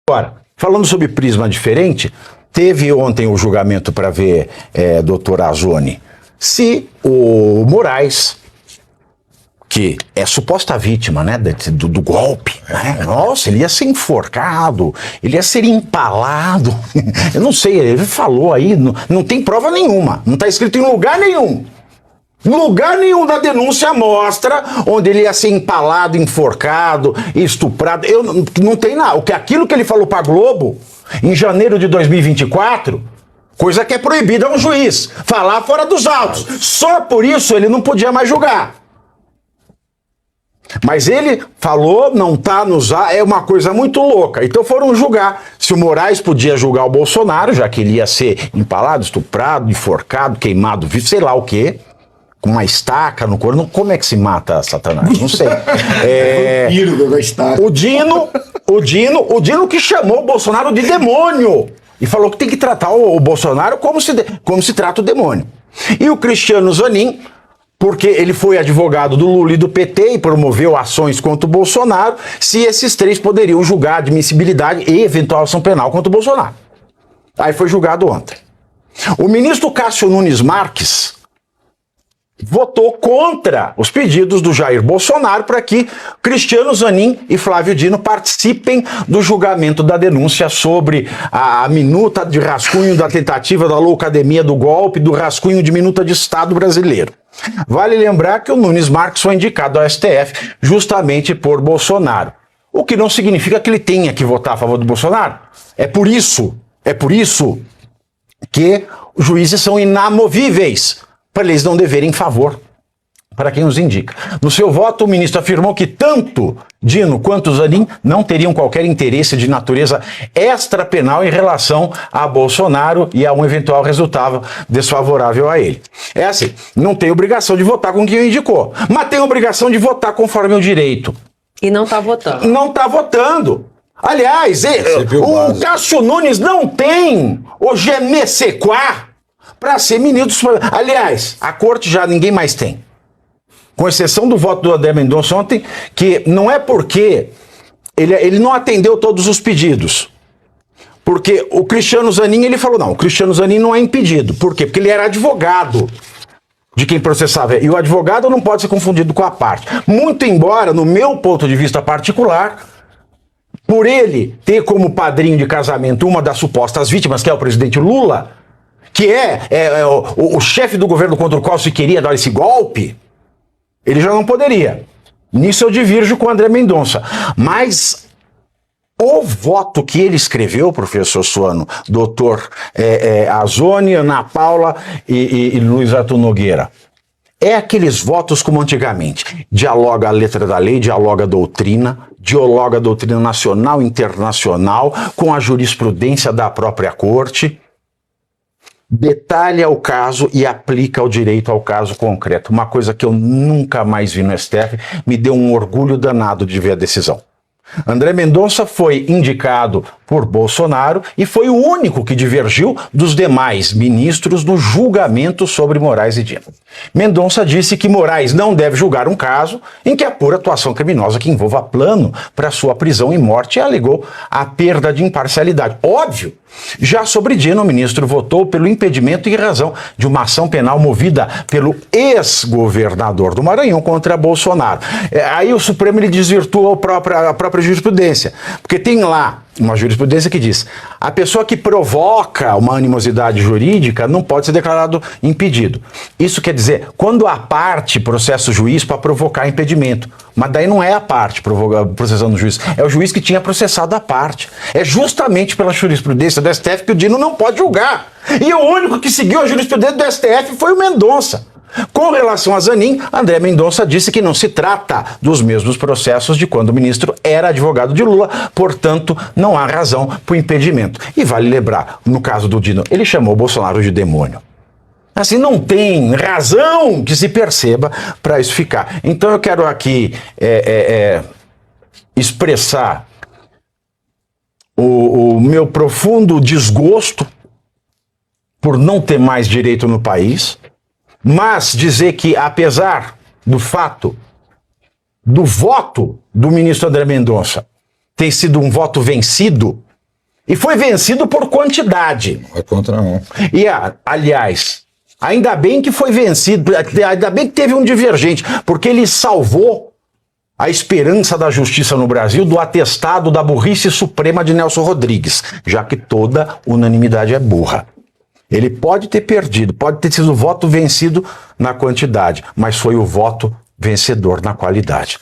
Agora, falando sobre prisma diferente, teve ontem o julgamento para ver, doutor Azoni, se o Moraes, que é suposta vítima, né, do golpe, né? Nossa, ele ia ser enforcado, ele ia ser empalado, eu não sei, ele falou aí, não tem prova nenhuma, não está escrito em lugar nenhum. Lugar nenhum da denúncia mostra onde ele ia ser empalado, enforcado, estuprado. Não tem nada. Aquilo que ele falou para a Globo, em janeiro de 2024, coisa que é proibida a um juiz, falar fora dos autos. Só por isso ele não podia mais julgar. Mas ele falou, não tá nos... É uma coisa muito louca. Então foram julgar se o Moraes podia julgar o Bolsonaro, já que ele ia ser empalado, estuprado, enforcado, queimado, sei lá o quê. Com uma estaca no corpo. Como é que se mata Satanás? Não sei. O Dino que chamou o Bolsonaro de demônio. E falou que tem que tratar o Bolsonaro como se trata o demônio. E o Cristiano Zanin, porque ele foi advogado do Lula e do PT e promoveu ações contra o Bolsonaro, se esses três poderiam julgar a admissibilidade e eventual ação penal contra o Bolsonaro. Aí foi julgado ontem. O ministro Cássio Nunes Marques votou contra os pedidos do Jair Bolsonaro para que Cristiano Zanin e Flávio Dino participem do julgamento da denúncia sobre a minuta de rascunho da tentativa da loucademia do golpe, do rascunho de minuta de Estado brasileiro. Vale lembrar que o Nunes Marques foi indicado ao STF justamente por Bolsonaro, o que não significa que ele tenha que votar a favor do Bolsonaro. É por isso que os juízes são inamovíveis, para eles não deverem favor para quem os indica. No seu voto, o ministro afirmou que tanto Dino quanto Zanin não teriam qualquer interesse de natureza extrapenal em relação a Bolsonaro e a um eventual resultado desfavorável a ele. É assim, não tem obrigação de votar com quem o indicou, mas tem obrigação de votar conforme o direito. E não está votando. Não está votando. Aliás, o Cássio Nunes não tem o je ne sais quoi para ser ministro. Aliás, a corte já ninguém mais tem. Com exceção do voto do André Mendonça ontem, que não é porque ele não atendeu todos os pedidos. Porque o Cristiano Zanin, ele falou, não, o Cristiano Zanin não é impedido. Por quê? Porque ele era advogado de quem processava. E o advogado não pode ser confundido com a parte. Muito embora, no meu ponto de vista particular, por ele ter como padrinho de casamento uma das supostas vítimas, que é o presidente Lula, que é o chefe do governo contra o qual se queria dar esse golpe, ele já não poderia. Nisso eu divirjo com o André Mendonça. Mas o voto que ele escreveu, professor Suano, doutor Azoni, Ana Paula e Luiz Arthur Nogueira, é aqueles votos como antigamente. Dialoga a letra da lei, dialoga a doutrina, dialoga a doutrina nacional e internacional com a jurisprudência da própria corte, detalha o caso e aplica o direito ao caso concreto. Uma coisa que eu nunca mais vi no STF, me deu um orgulho danado de ver a decisão. André Mendonça foi indicado por Bolsonaro e foi o único que divergiu dos demais ministros no julgamento sobre Moraes e Dino. Mendonça disse que Moraes não deve julgar um caso em que apura atuação criminosa que envolva plano para sua prisão e morte e alegou a perda de imparcialidade. Óbvio. Já sobre Dino, o ministro votou pelo impedimento em razão de uma ação penal movida pelo ex-governador do Maranhão contra Bolsonaro. Aí o Supremo ele desvirtua a própria jurisprudência, porque tem lá uma jurisprudência que diz: a pessoa que provoca uma animosidade jurídica não pode ser declarado impedido. Isso quer dizer, quando a parte processa o juiz para provocar impedimento, mas daí não é a parte processando o juiz, é o juiz que tinha processado a parte. É justamente pela jurisprudência do STF que o Dino não pode julgar. E o único que seguiu a jurisprudência do STF foi o Mendonça. Com relação a Zanin, André Mendonça disse que não se trata dos mesmos processos de quando o ministro era advogado de Lula, portanto, não há razão para o impedimento. E vale lembrar, no caso do Dino, ele chamou o Bolsonaro de demônio. Assim, não tem razão que se perceba para isso ficar. Então eu quero aqui expressar o meu profundo desgosto por não ter mais direito no país, mas dizer que, apesar do fato do voto do ministro André Mendonça ter sido um voto vencido, E foi vencido por quantidade. É contra um. E, aliás, ainda bem que foi vencido, ainda bem que teve um divergente, porque ele salvou a esperança da justiça no Brasil do atestado da burrice suprema de Nelson Rodrigues, já que toda unanimidade é burra. Ele pode ter perdido, pode ter sido o voto vencido na quantidade, mas foi o voto vencedor na qualidade.